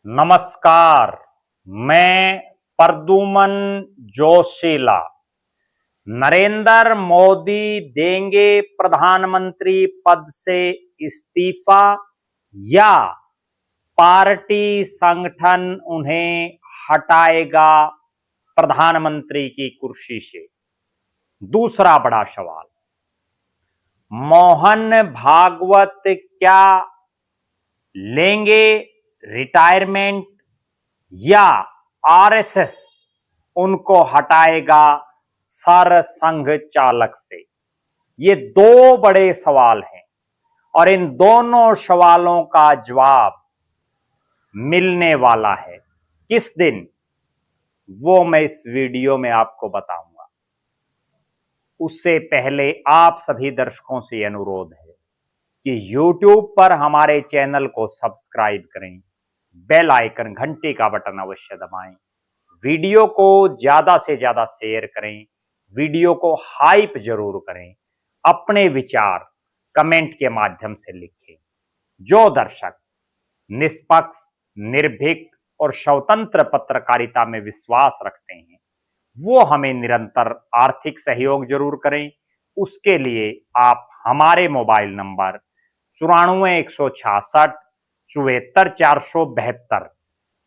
नमस्कार। मैं प्रद्युमन जोशीला। नरेंद्र मोदी देंगे प्रधानमंत्री पद से इस्तीफा या पार्टी संगठन उन्हें हटाएगा प्रधानमंत्री की कुर्सी से? दूसरा बड़ा सवाल, मोहन भागवत क्या लेंगे रिटायरमेंट या आरएसएस उनको हटाएगा सरसंघ चालक से? ये दो बड़े सवाल हैं और इन दोनों सवालों का जवाब मिलने वाला है। किस दिन, वो मैं इस वीडियो में आपको बताऊंगा। उससे पहले आप सभी दर्शकों से अनुरोध है कि YouTube पर हमारे चैनल को सब्सक्राइब करें, बेल आइकन घंटी का बटन अवश्य दबाएं, वीडियो को ज्यादा से ज्यादा शेयर करें, वीडियो को हाइप जरूर करें, अपने विचार कमेंट के माध्यम से लिखें। जो दर्शक निष्पक्ष, निर्भीक और स्वतंत्र पत्रकारिता में विश्वास रखते हैं वो हमें निरंतर आर्थिक सहयोग जरूर करें। उसके लिए आप हमारे मोबाइल नंबर 94 166 74 472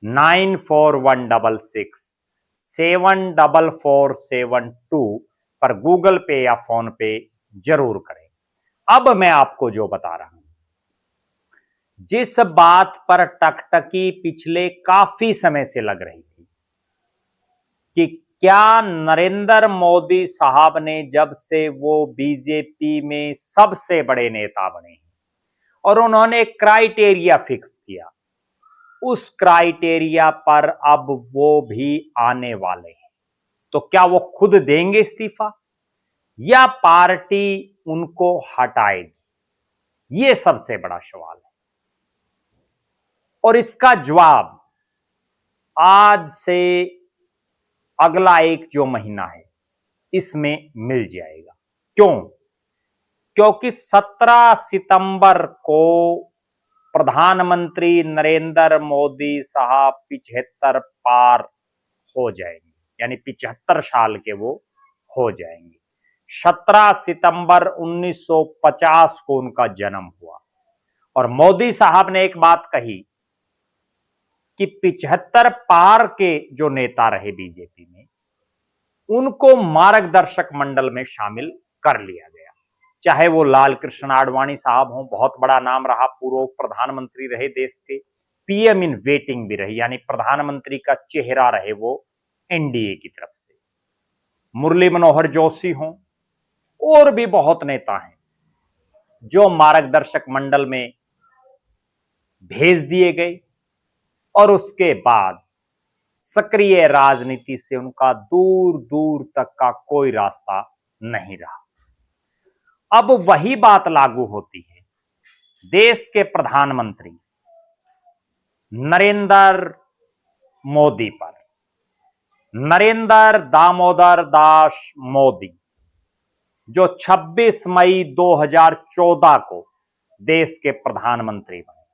9416 74472 पर गूगल पे या फोन पे जरूर करें। अब मैं आपको जो बता रहा हूं, जिस बात पर टकटकी पिछले काफी समय से लग रही थी कि क्या नरेंद्र मोदी साहब ने जब से वो बीजेपी में सबसे बड़े नेता बने हैं और उन्होंने एक क्राइटेरिया फिक्स किया, उस क्राइटेरिया पर अब वो भी आने वाले हैं, तो क्या वो खुद देंगे इस्तीफा या पार्टी उनको हटाएगी? ये सबसे बड़ा सवाल है और इसका जवाब आज से अगला एक जो महीना है इसमें मिल जाएगा। क्यों? क्योंकि 17 सितंबर को प्रधानमंत्री नरेंद्र मोदी साहब 75 पार हो जाएंगे, यानी 75 साल के वो हो जाएंगे। 17 सितंबर 1950 को उनका जन्म हुआ और मोदी साहब ने एक बात कही कि 75 पार के जो नेता रहे बीजेपी में उनको मार्गदर्शक मंडल में शामिल कर लिया गया। चाहे वो लाल कृष्ण आडवाणी साहब हों, बहुत बड़ा नाम रहा, पूर्व प्रधानमंत्री रहे देश के, पीएम इन वेटिंग भी रही, यानी प्रधानमंत्री का चेहरा रहे वो एनडीए की तरफ से, मुरली मनोहर जोशी हों, और भी बहुत नेता हैं जो मार्गदर्शक मंडल में भेज दिए गए और उसके बाद सक्रिय राजनीति से उनका दूर दूर तक का कोई रास्ता नहीं रहा। अब वही बात लागू होती है देश के प्रधानमंत्री नरेंद्र मोदी पर। नरेंद्र दामोदर दास मोदी जो 26 मई 2014 को देश के प्रधानमंत्री बने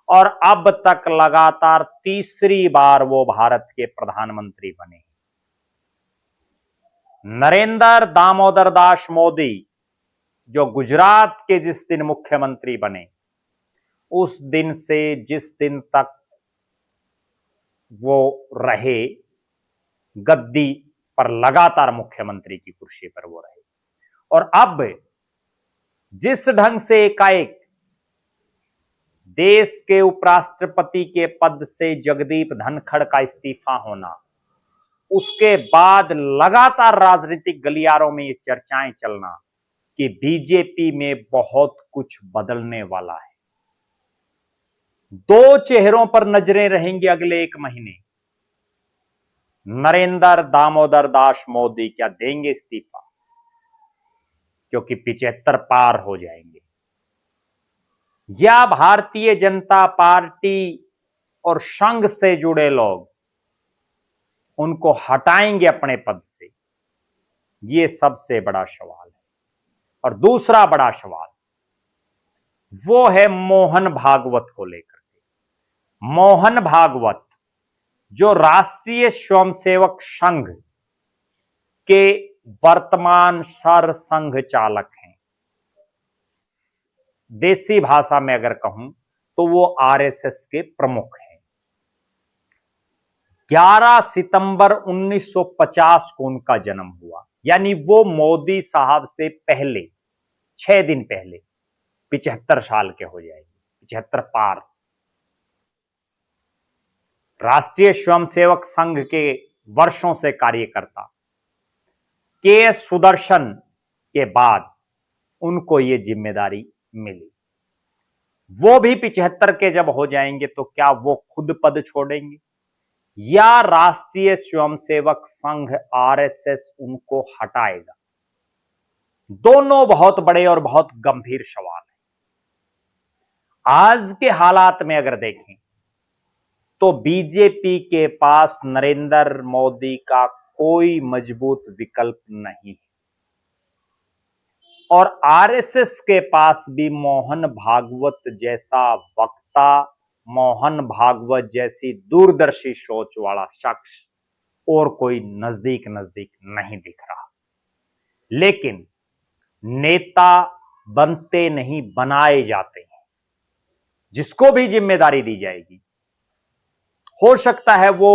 और अब तक लगातार तीसरी बार वो भारत के प्रधानमंत्री बने। नरेंद्र दामोदर दास मोदी जो गुजरात के जिस दिन मुख्यमंत्री बने उस दिन से जिस दिन तक वो रहे गद्दी पर, लगातार मुख्यमंत्री की कुर्सी पर वो रहे, और अब जिस ढंग से एकाएक देश के उपराष्ट्रपति के पद से जगदीप धनखड़ का इस्तीफा होना, उसके बाद लगातार राजनीतिक गलियारों में ये चर्चाएं चलना कि बीजेपी में बहुत कुछ बदलने वाला है। दो चेहरों पर नजरें रहेंगी अगले एक महीने। नरेंद्र दामोदर दास मोदी क्या देंगे इस्तीफा क्योंकि 75 पार हो जाएंगे, या भारतीय जनता पार्टी और संघ से जुड़े लोग उनको हटाएंगे अपने पद से? ये सबसे बड़ा सवाल है। और दूसरा बड़ा सवाल वो है मोहन भागवत को लेकर के। मोहन भागवत जो राष्ट्रीय स्वयंसेवक संघ के वर्तमान सर संघ चालक हैं, देसी भाषा में अगर कहूं तो वो आरएसएस के प्रमुख हैं। 11 सितंबर 1950 को उनका जन्म हुआ, यानी वो मोदी साहब से पहले 6 दिन पहले 75 साल के हो जाएंगे, 75 पार। राष्ट्रीय स्वयंसेवक संघ के वर्षों से कार्यकर्ता के एस सुदर्शन के बाद उनको ये जिम्मेदारी मिली। वो भी 75 के जब हो जाएंगे तो क्या वो खुद पद छोड़ेंगे या राष्ट्रीय स्वयंसेवक संघ आरएसएस उनको हटाएगा? दोनों बहुत बड़े और बहुत गंभीर सवाल हैं। आज के हालात में अगर देखें तो बीजेपी के पास नरेंद्र मोदी का कोई मजबूत विकल्प नहीं है और आरएसएस के पास भी मोहन भागवत जैसा वक्ता, मोहन भागवत जैसी दूरदर्शी सोच वाला शख्स और कोई नजदीक नहीं दिख रहा। लेकिन नेता बनते नहीं, बनाए जाते हैं। जिसको भी जिम्मेदारी दी जाएगी, हो सकता है वो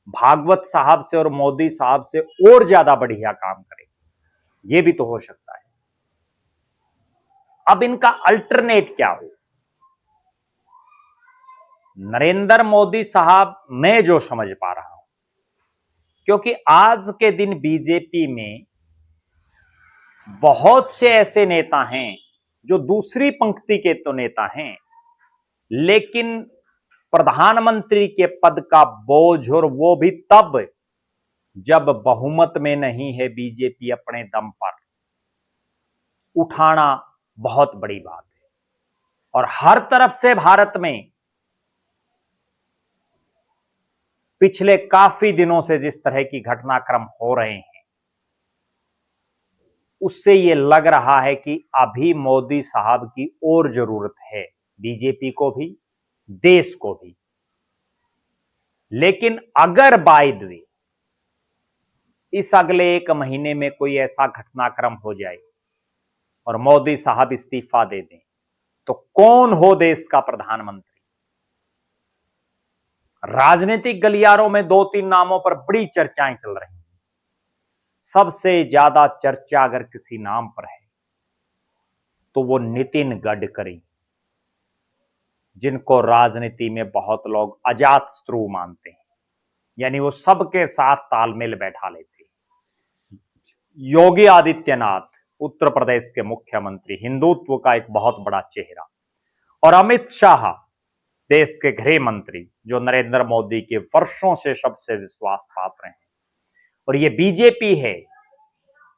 भागवत साहब से और मोदी साहब से और ज्यादा बढ़िया काम करे, ये भी तो हो सकता है। अब इनका अल्टरनेट क्या हो? नरेंद्र मोदी साहब, मैं जो समझ पा रहा हूं, क्योंकि आज के दिन बीजेपी में बहुत से ऐसे नेता हैं जो दूसरी पंक्ति के तो नेता हैं, लेकिन प्रधानमंत्री के पद का बोझ, और वो भी तब जब बहुमत में नहीं है बीजेपी अपने दम पर, उठाना बहुत बड़ी बात है। और हर तरफ से भारत में पिछले काफी दिनों से जिस तरह की घटनाक्रम हो रहे हैं, उससे यह लग रहा है कि अभी मोदी साहब की और जरूरत है, बीजेपी को भी, देश को भी। लेकिन अगर बाय द वे इस अगले 1 महीने में कोई ऐसा घटनाक्रम हो जाए और मोदी साहब इस्तीफा दे दें, तो कौन हो देश का प्रधानमंत्री? राजनीतिक गलियारों में 2-3 नामों पर बड़ी चर्चाएं चल रही हैं। सबसे ज्यादा चर्चा अगर किसी नाम पर है तो वो नितिन गडकरी, जिनको राजनीति में बहुत लोग अजात शत्रु मानते हैं, यानी वो सबके साथ तालमेल बैठा लेते हैं। योगी आदित्यनाथ, उत्तर प्रदेश के मुख्यमंत्री, हिंदुत्व का एक बहुत बड़ा चेहरा, और अमित शाह, देश के गृह मंत्री, जो नरेंद्र मोदी के वर्षों से सबसे विश्वास पात्र हैं। और ये बीजेपी है,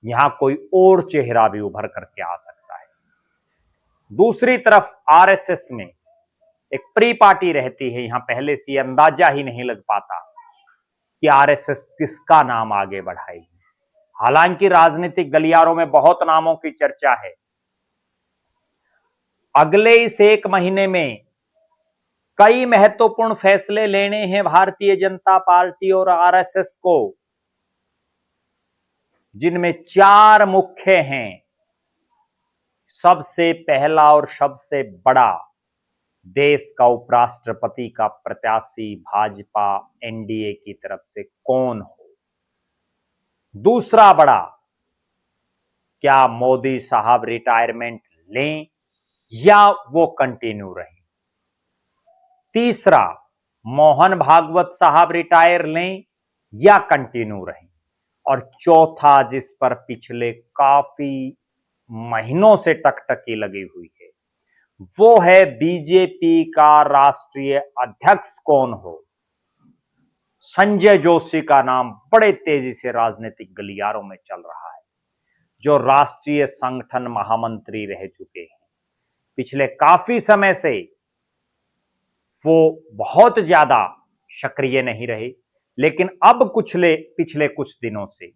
यहां कोई और चेहरा भी उभर करके आ सकता है। दूसरी तरफ आरएसएस में एक प्री पार्टी रहती है, यहां पहले से अंदाजा ही नहीं लग पाता कि आरएसएस किसका नाम आगे बढ़ाएगी। हालांकि राजनीतिक गलियारों में बहुत नामों की चर्चा है। अगले इस 1 महीने में कई महत्वपूर्ण फैसले लेने हैं भारतीय जनता पार्टी और आरएसएस को, जिनमें 4 मुख्य हैं। सबसे पहला और सबसे बड़ा, देश का उपराष्ट्रपति का प्रत्याशी भाजपा एनडीए की तरफ से कौन हो। दूसरा बड़ा, क्या मोदी साहब रिटायरमेंट लें या वो कंटिन्यू रहें। तीसरा, मोहन भागवत साहब रिटायर लें या कंटिन्यू रहें। और चौथा, जिस पर पिछले काफी महीनों से टकटकी लगी हुई है, वो है बीजेपी का राष्ट्रीय अध्यक्ष कौन हो। संजय जोशी का नाम बड़े तेजी से राजनीतिक गलियारों में चल रहा है, जो राष्ट्रीय संगठन महामंत्री रह चुके हैं। पिछले काफी समय से वो बहुत ज्यादा सक्रिय नहीं रहे, लेकिन अब पिछले कुछ दिनों से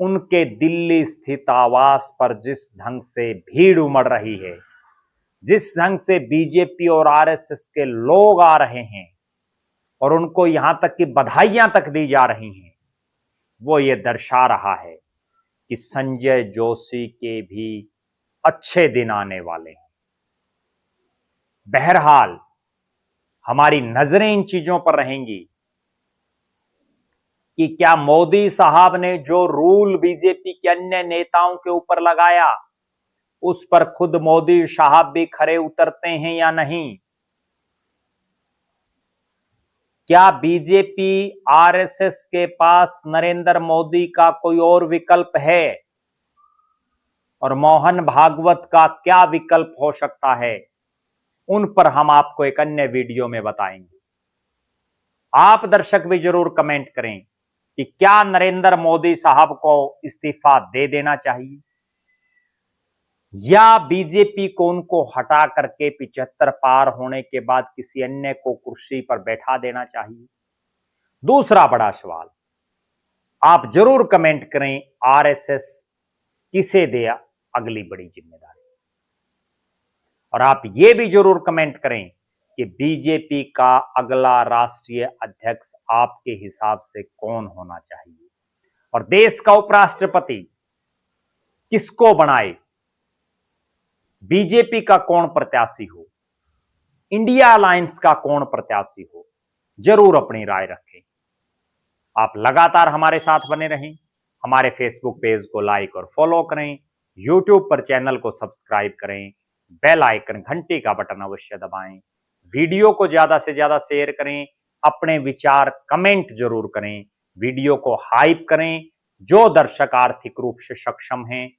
उनके दिल्ली स्थित आवास पर जिस ढंग से भीड़ उमड़ रही है, जिस ढंग से बीजेपी और आरएसएस के लोग आ रहे हैं, और उनको यहां तक कि बधाइयां तक दी जा रही हैं, वो ये दर्शा रहा है कि संजय जोशी के भी अच्छे दिन आने वाले हैं। बहरहाल हमारी नजरें इन चीजों पर रहेंगी कि क्या मोदी साहब ने जो रूल बीजेपी के अन्य नेताओं के ऊपर लगाया, उस पर खुद मोदी साहब भी खरे उतरते हैं या नहीं। क्या बीजेपी आरएसएस के पास नरेंद्र मोदी का कोई और विकल्प है, और मोहन भागवत का क्या विकल्प हो सकता है, उन पर हम आपको एक अन्य वीडियो में बताएंगे। आप दर्शक भी जरूर कमेंट करें कि क्या नरेंद्र मोदी साहब को इस्तीफा दे देना चाहिए या बीजेपी को उनको हटा करके 75 पार होने के बाद किसी अन्य को कुर्सी पर बैठा देना चाहिए। दूसरा बड़ा सवाल, आप जरूर कमेंट करें, आरएसएस किसे दे अगली बड़ी जिम्मेदारी। और आप यह भी जरूर कमेंट करें कि बीजेपी का अगला राष्ट्रीय अध्यक्ष आपके हिसाब से कौन होना चाहिए, और देश का उपराष्ट्रपति किसको बनाए, बीजेपी का कौन प्रत्याशी हो, इंडिया अलायंस का कौन प्रत्याशी हो। जरूर अपनी राय रखें। आप लगातार हमारे साथ बने रहें। हमारे फेसबुक पेज को लाइक और फॉलो करें, यूट्यूब पर चैनल को सब्सक्राइब करें, बेल आइकन घंटी का बटन अवश्य दबाएं, वीडियो को ज्यादा से ज्यादा शेयर करें, अपने विचार कमेंट जरूर करें, वीडियो को हाइप करें। जो दर्शक आर्थिक रूप से सक्षम हैं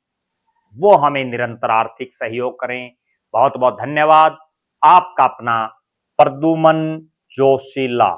वो हमें निरंतर आर्थिक सहयोग करें। बहुत बहुत धन्यवाद। आपका अपना प्रद्युमन जोशीला।